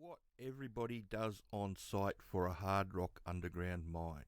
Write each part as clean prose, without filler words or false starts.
What everybody does on site for a hard rock underground mine.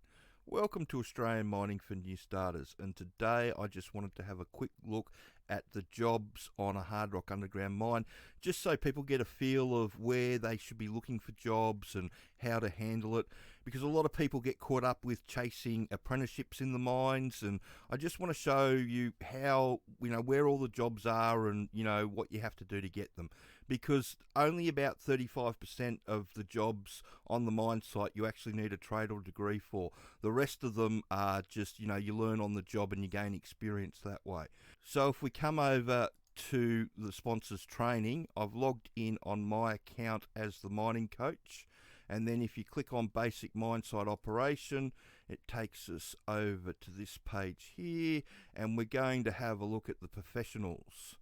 Welcome to Australian Mining for New Starters, and today I just wanted to have a quick look at the jobs on a hard rock underground mine, just so people get a feel of where they should be looking for jobs and how to handle it, because a lot of people get caught up with chasing apprenticeships in the mines, and I just want to show you how, where all the jobs are and, what you have to do to get them, because only about 35% of the jobs on the mine site you actually need a trade or degree for. The rest of them are just, you learn on the job and you gain experience that way. So if we come over to the sponsors training, I've logged in on my account as the mining coach, and then if you click on basic mine site operation, it takes us over to this page here, and we're going to have a look at the professionals.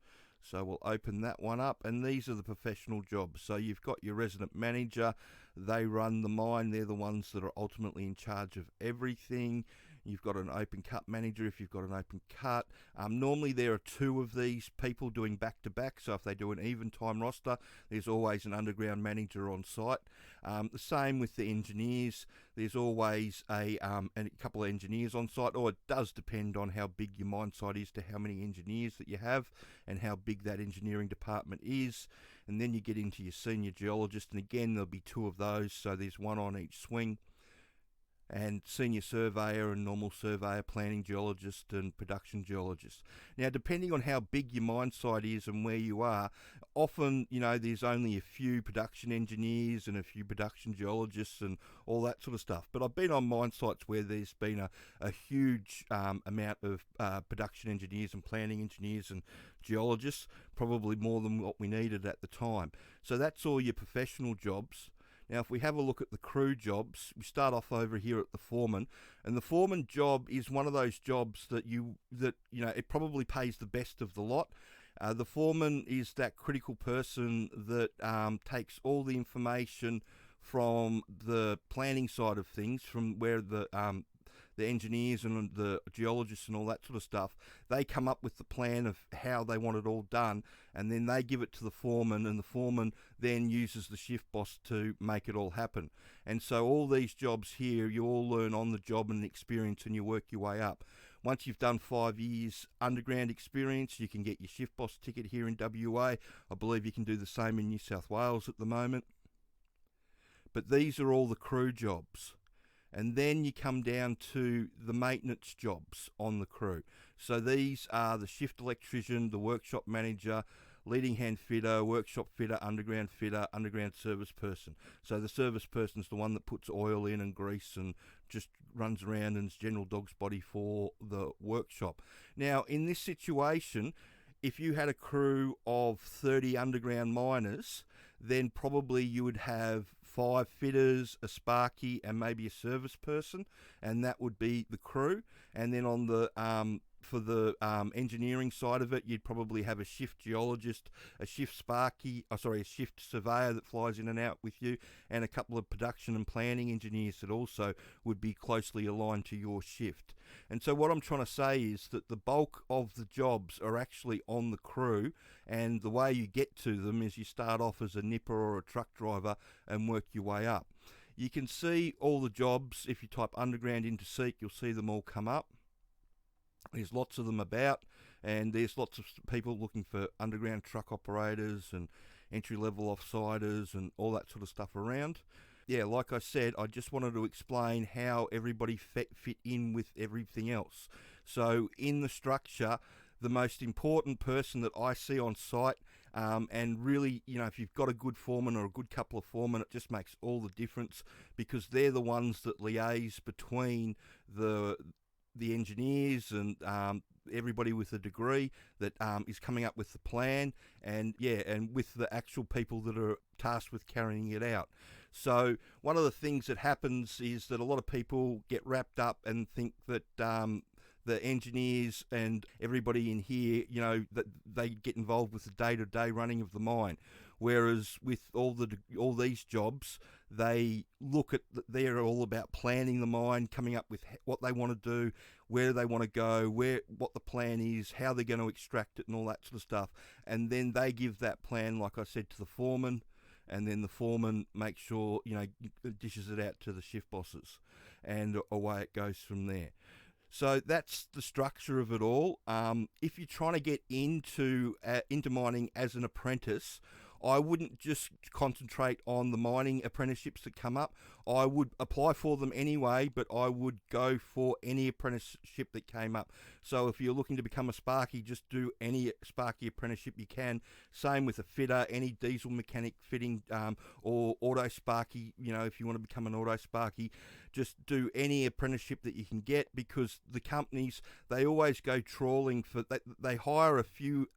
So we'll open that one up, and these are the professional jobs. So you've got your resident manager, they run the mine, they're the ones that are ultimately in charge of everything. You've got an open cut manager if you've got an open cut. Normally there are two of these people doing back to back, so if they do an even time roster, there's always an underground manager on site. The same with the engineers, there's always a couple of engineers on site, or it does depend on how big your mine site is to how many engineers that you have and how big that engineering department is. And then you get into your senior geologist, and again there'll be two of those, so there's one on each swing, and senior surveyor and normal surveyor, planning geologist and production geologist. Now, depending on how big your mine site is and where you are, often, there's only a few production engineers and a few production geologists and all that sort of stuff. But I've been on mine sites where there's been a huge amount of production engineers and planning engineers and geologists, probably more than what we needed at the time. So that's all your professional jobs. Now, if we have a look at the crew jobs, we start off over here at the foreman, and the foreman job is one of those jobs that it probably pays the best of the lot. The foreman is that critical person that takes all the information from the planning side of things, from where the engineers and the geologists and all that sort of stuff, they come up with the plan of how they want it all done, and then they give it to the foreman, and the foreman then uses the shift boss to make it all happen. And so all these jobs here, you all learn on the job and experience, and you work your way up. Once you've done 5 years underground experience, you can get your shift boss ticket here in WA. I believe you can do the same in New South Wales at the moment. But these are all the crew jobs. And then you come down to the maintenance jobs on the crew. So these are the shift electrician, the workshop manager, leading hand fitter, workshop fitter, underground service person. So the service person's the one that puts oil in and grease and just runs around and is general dog's body for the workshop. Now, in this situation, if you had a crew of 30 underground miners, then probably you would have 5 fitters, a sparky, and maybe a service person, and that would be the crew. And then on the for the engineering side of it, you'd probably have a shift geologist, a shift a shift surveyor that flies in and out with you, and a couple of production and planning engineers that also would be closely aligned to your shift. And so what I'm trying to say is that the bulk of the jobs are actually on the crew, and the way you get to them is you start off as a nipper or a truck driver and work your way up. You can see all the jobs. If you type underground into Seek, you'll see them all come up. There's lots of them about, and there's lots of people looking for underground truck operators and entry-level offsiders and all that sort of stuff around. Yeah, like I said, I just wanted to explain how everybody fit in with everything else. So in the structure, the most important person that I see on site, and really, if you've got a good foreman or a good couple of foremen, it just makes all the difference, because they're the ones that liaise between the engineers and everybody with a degree that is coming up with the plan, and with the actual people that are tasked with carrying it out. So one of the things that happens is that a lot of people get wrapped up and think that the engineers and everybody in here, that they get involved with the day-to-day running of the mine. Whereas with all these jobs, they're all about planning the mine, coming up with what they want to do, where they want to go, what the plan is, how they're going to extract it, and all that sort of stuff. And then they give that plan, like I said, to the foreman. and then the foreman makes sure, dishes it out to the shift bosses, and away it goes from there. So that's the structure of it all. If you're trying to get into mining as an apprentice, I wouldn't just concentrate on the mining apprenticeships that come up. I would apply for them anyway, but I would go for any apprenticeship that came up. So if you're looking to become a sparky, just do any sparky apprenticeship you can. Same with a fitter, any diesel mechanic fitting, or auto sparky. If you want to become an auto sparky, just do any apprenticeship that you can get, because the companies, they always go trawling for, they hire a few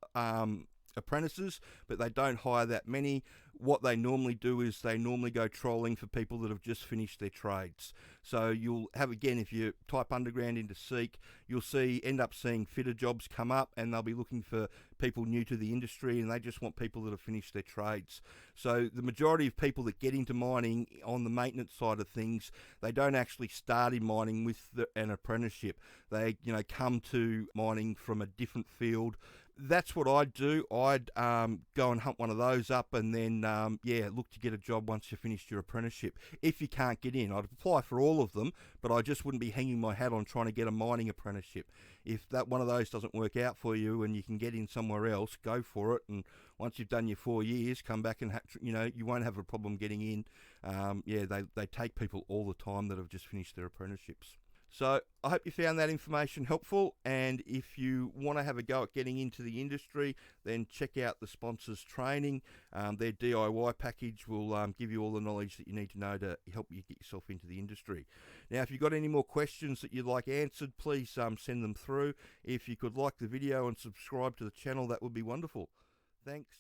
apprentices, but they don't hire that many. What they normally do is they normally go trolling for people that have just finished their trades. So you'll have, again, if you type underground into Seek, you'll end up seeing fitter jobs come up, and they'll be looking for people new to the industry, and they just want people that have finished their trades. So the majority of people that get into mining on the maintenance side of things, they don't actually start in mining with an apprenticeship. They come to mining from a different field. That's what I'd do. I'd go and hunt one of those up, and then look to get a job once you've finished your apprenticeship. If you can't get in, I'd apply for all of them, but I just wouldn't be hanging my hat on trying to get a mining apprenticeship. If that one of those doesn't work out for you and you can get in somewhere else, go for it. And once you've done your 4 years, come back and you won't have a problem getting in. They take people all the time that have just finished their apprenticeships. So I hope you found that information helpful, and if you want to have a go at getting into the industry, then check out the sponsors training. Their DIY package will give you all the knowledge that you need to know to help you get yourself into the industry. Now, if you've got any more questions that you'd like answered, please send them through. If you could like the video and subscribe to the channel, that would be wonderful. Thanks.